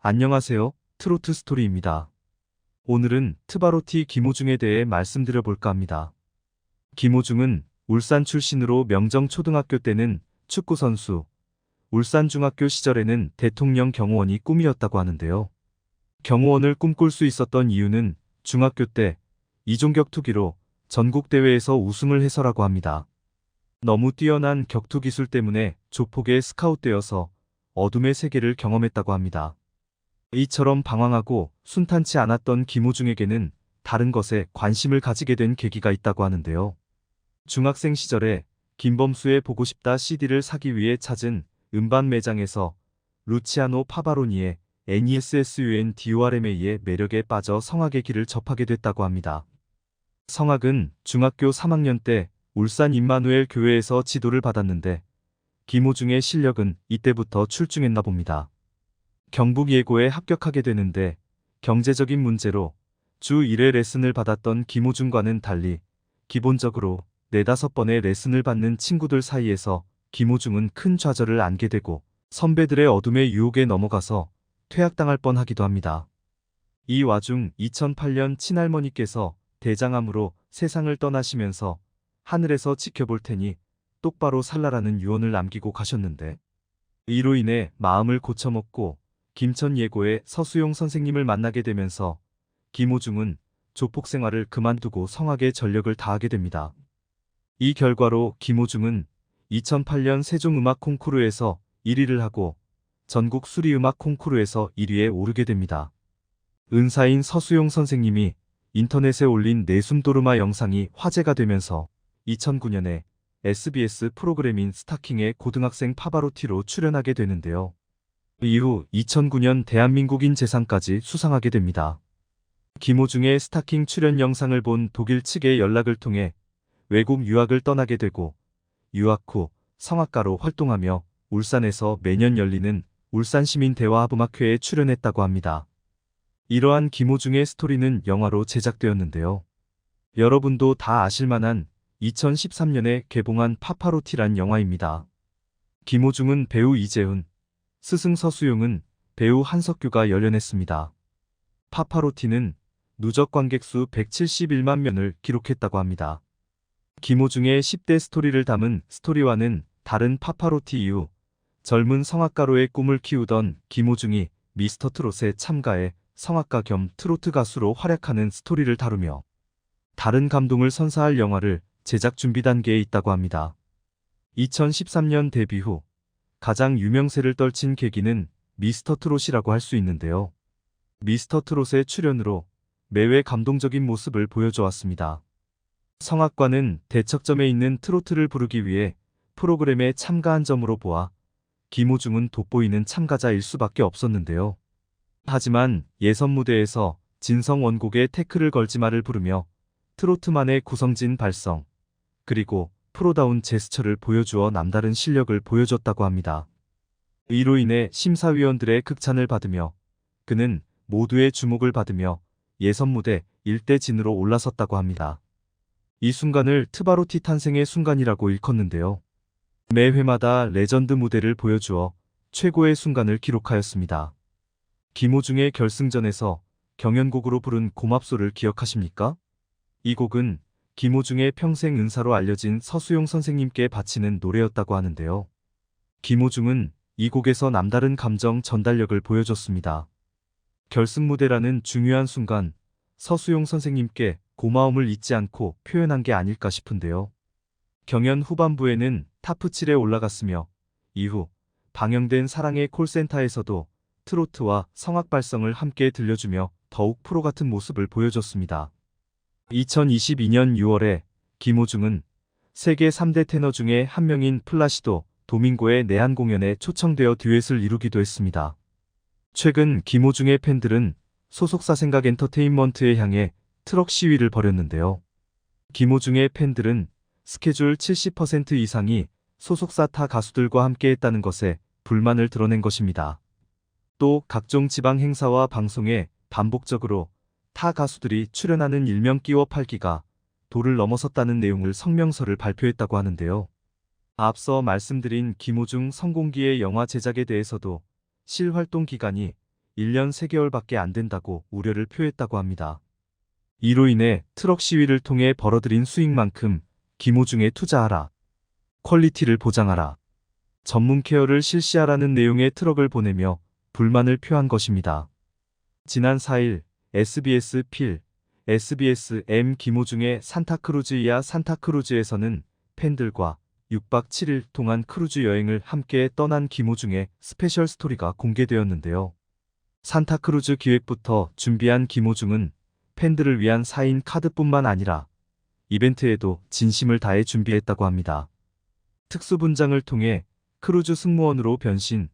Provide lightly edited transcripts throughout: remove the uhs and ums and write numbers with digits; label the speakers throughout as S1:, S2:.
S1: 안녕하세요. 트로트 스토리입니다. 오늘은 트바로티 김호중에 대해 말씀드려 볼까 합니다. 김호중은 울산 출신으로 명정초등학교 때는 축구선수, 울산중학교 시절에는 대통령 경호원이 꿈이었다고 하는데요. 경호원을 꿈꿀 수 있었던 이유는 중학교 때 이종격 투기로 전국대회에서 우승을 해서라고 합니다. 너무 뛰어난 격투 기술 때문에 조폭에 스카웃되어서 어둠의 세계를 경험했다고 합니다. 이처럼 방황하고 순탄치 않았던 김호중에게는 다른 것에 관심을 가지게 된 계기가 있다고 하는데요. 중학생 시절에 김범수의 보고 싶다 CD를 사기 위해 찾은 음반 매장에서 루치아노 파바로니의 NESSUNDORMA의 매력에 빠져 성악의 길을 접하게 됐다고 합니다. 성악은 중학교 3학년 때 울산 임마누엘 교회에서 지도를 받았는데 김호중의 실력은 이때부터 출중했나 봅니다. 경북예고에 합격하게 되는데 경제적인 문제로 주 1회 레슨을 받았던 김호중과는 달리 기본적으로 4~5번의 레슨을 받는 친구들 사이에서 김호중은 큰 좌절을 안게 되고 선배들의 어둠의 유혹에 넘어가서 퇴학당할 뻔하기도 합니다. 이 와중 2008년 친할머니께서 대장암으로 세상을 떠나시면서 하늘에서 지켜볼 테니 똑바로 살라라는 유언을 남기고 가셨는데 이로 인해 마음을 고쳐먹고 김천예고의 서수용 선생님을 만나게 되면서 김호중은 조폭 생활을 그만두고 성악에 전력을 다하게 됩니다. 이 결과로 김호중은 2008년 세종음악 콩쿠르에서 1위를 하고 전국 수리음악 콩쿠르에서 1위에 오르게 됩니다. 은사인 서수용 선생님이 인터넷에 올린 내숨도르마 영상이 화제가 되면서 2009년에 SBS 프로그램인 스타킹의 고등학생 파바로티로 출연하게 되는데요. 이후 2009년 대한민국인 재상까지 수상하게 됩니다. 김호중의 스타킹 출연 영상을 본 독일 측의 연락을 통해 외국 유학을 떠나게 되고 유학 후 성악가로 활동하며 울산에서 매년 열리는 울산시민대화합음악회에 출연했다고 합니다. 이러한 김호중의 스토리는 영화로 제작되었는데요. 여러분도 다 아실만한 2013년에 개봉한 파파로티란 영화입니다. 김호중은 배우 이재훈, 스승 서수용은 배우 한석규가 열연했습니다. 파파로티는 누적 관객수 171만 명을 기록했다고 합니다. 김호중의 10대 스토리를 담은 스토리와는 다른 파파로티 이후 젊은 성악가로의 꿈을 키우던 김호중이 미스터 트롯에 참가해 성악가 겸 트로트 가수로 활약하는 스토리를 다루며 다른 감동을 선사할 영화를 제작 준비 단계에 있다고 합니다. 2013년 데뷔 후 가장 유명세를 떨친 계기는 미스터 트롯이라고 할 수 있는데요. 미스터 트롯의 출연으로 매회 감동적인 모습을 보여줘 왔습니다. 성악과는 대척점에 있는 트로트를 부르기 위해 프로그램에 참가한 점으로 보아 김호중은 돋보이는 참가자일 수밖에 없었는데요. 하지만 예선 무대에서 진성 원곡의 태클을 걸지 마를 부르며 트로트만의 구성진 발성, 그리고 프로다운 제스처를 보여주어 남다른 실력을 보여줬다고 합니다. 이로 인해 심사위원들의 극찬을 받으며 그는 모두의 주목을 받으며 예선 무대 일대진으로 올라섰다고 합니다. 이 순간을 트바로티 탄생의 순간이라고 일컫는데요. 매 회마다 레전드 무대를 보여주어 최고의 순간을 기록하였습니다. 김호중의 결승전에서 경연곡으로 부른 고맙소를 기억하십니까? 이 곡은 김호중의 평생 은사로 알려진 서수용 선생님께 바치는 노래였다고 하는데요. 김호중은 이 곡에서 남다른 감정 전달력을 보여줬습니다. 결승 무대라는 중요한 순간 서수용 선생님께 고마움을 잊지 않고 표현한 게 아닐까 싶은데요. 경연 후반부에는 탑7에 올라갔으며 이후 방영된 사랑의 콜센터에서도 트로트와 성악 발성을 함께 들려주며 더욱 프로 같은 모습을 보여줬습니다. 2022년 6월에 김호중은 세계 3대 테너 중에 한 명인 플라시도 도밍고의 내한 공연에 초청되어 듀엣을 이루기도 했습니다. 최근 김호중의 팬들은 소속사 생각 엔터테인먼트에 향해 트럭 시위를 벌였는데요. 김호중의 팬들은 스케줄 70% 이상이 소속사 타 가수들과 함께 했다는 것에 불만을 드러낸 것입니다. 또 각종 지방 행사와 방송에 반복적으로 타 가수들이 출연하는 일명 끼워 팔기가 도를 넘어섰다는 내용을 성명서를 발표했다고 하는데요. 앞서 말씀드린 김호중 성공기의 영화 제작에 대해서도 실활동 기간이 1년 3개월밖에 안 된다고 우려를 표했다고 합니다. 이로 인해 트럭 시위를 통해 벌어들인 수익만큼 김호중에 투자하라. 퀄리티를 보장하라. 전문 케어를 실시하라는 내용의 트럭을 보내며 불만을 표한 것입니다. 지난 4일 SBS 필, SBS M 김호중의 산타크루즈 이하 산타크루즈에서는 팬들과 6박 7일 동안 크루즈 여행을 함께 떠난 김호중의 스페셜 스토리가 공개되었는데요. 산타크루즈 기획부터 준비한 김호중은 팬들을 위한 사인 카드뿐만 아니라 이벤트에도 진심을 다해 준비했다고 합니다. 특수분장을 통해 크루즈 승무원으로 변신,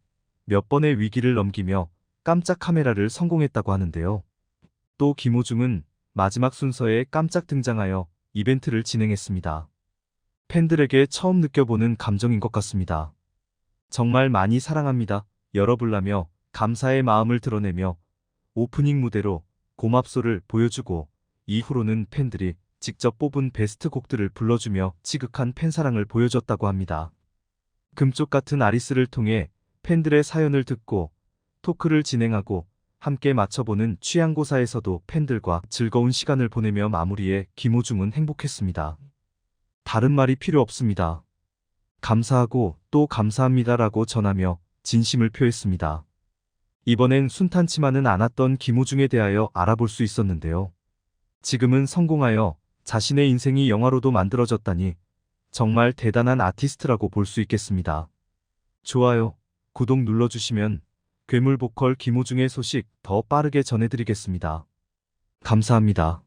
S1: 몇 번의 위기를 넘기며 깜짝 카메라를 성공했다고 하는데요. 또 김호중은 마지막 순서에 깜짝 등장하여 이벤트를 진행했습니다. 팬들에게 처음 느껴보는 감정인 것 같습니다. 정말 많이 사랑합니다. 열어불라며 감사의 마음을 드러내며 오프닝 무대로 고맙소를 보여주고 이후로는 팬들이 직접 뽑은 베스트 곡들을 불러주며 지극한 팬사랑을 보여줬다고 합니다. 금쪽 같은 아리스를 통해 팬들의 사연을 듣고 토크를 진행하고 함께 맞춰보는 취향고사에서도 팬들과 즐거운 시간을 보내며 마무리해 김호중은 행복했습니다. 다른 말이 필요 없습니다. 감사하고 또 감사합니다라고 전하며 진심을 표했습니다. 이번엔 순탄치만은 않았던 김호중에 대하여 알아볼 수 있었는데요. 지금은 성공하여 자신의 인생이 영화로도 만들어졌다니 정말 대단한 아티스트라고 볼 수 있겠습니다. 좋아요, 구독 눌러주시면 괴물 보컬 김호중의 소식 더 빠르게 전해드리겠습니다. 감사합니다.